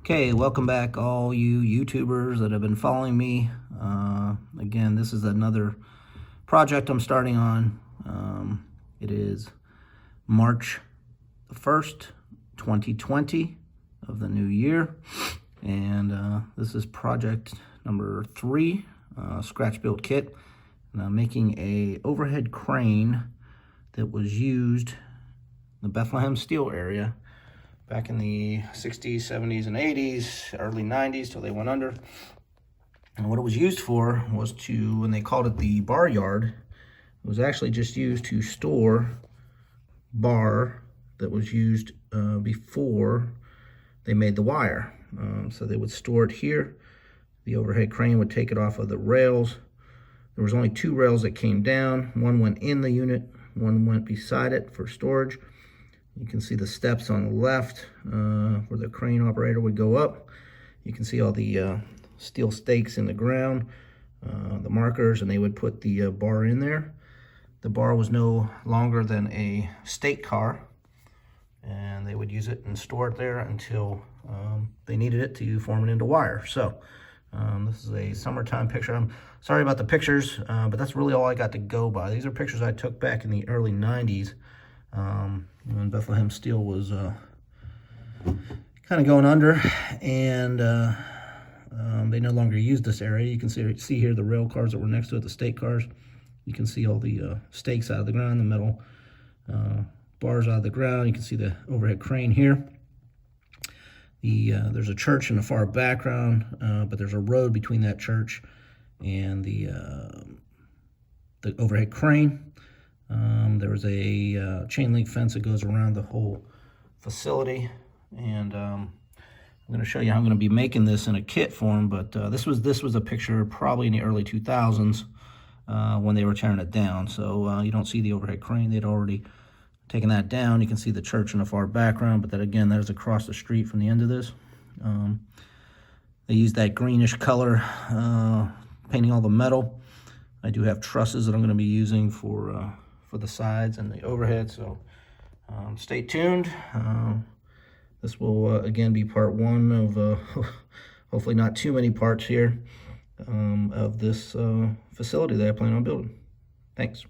Okay, welcome back all you YouTubers that have been following me. Again, this is another project I'm starting on. It is March the 1st, 2020 of the new year. And this is project number 3, scratch built kit. And I'm making a overhead crane that was used in the Bethlehem Steel area back in the 60s, 70s, and 80s, early 90s, till they went under. And what it was used for was to, when they called it the bar yard, it was actually just used to store bar that was used before they made the wire. So they would store it here. The overhead crane would take it off of the rails. There was only 2 rails that came down. One went in the unit, one went beside it for storage. You can see the steps on the left where the crane operator would go up. You can see all the steel stakes in the ground, the markers, and they would put the bar in there. The bar was no longer than a stake car, and they would use it and store it there until they needed it to form it into wire. So this is a summertime picture. I'm sorry about the pictures, but that's really all I got to go by. These are pictures I took back in the early 90s. When Bethlehem Steel was kind of going under, and they no longer used this area. You can see here the rail cars that were next to it, the stake cars. You can see all the stakes out of the ground, the metal bars out of the ground. You can see the overhead crane here. There's a church in the far background, but there's a road between that church and the overhead crane. There was a chain link fence that goes around the whole facility, and I'm going to show you how I'm going to be making this in a kit form. But this was a picture probably in the early 2000s when they were tearing it down. So you don't see the overhead crane; they'd already taken that down. You can see the church in the far background, but that again, there's across the street from the end of this. They used that greenish color painting all the metal. I do have trusses that I'm going to be using for the sides and the overhead, so stay tuned. This will again be part 1 of hopefully not too many parts here of this facility that I plan on building. Thanks.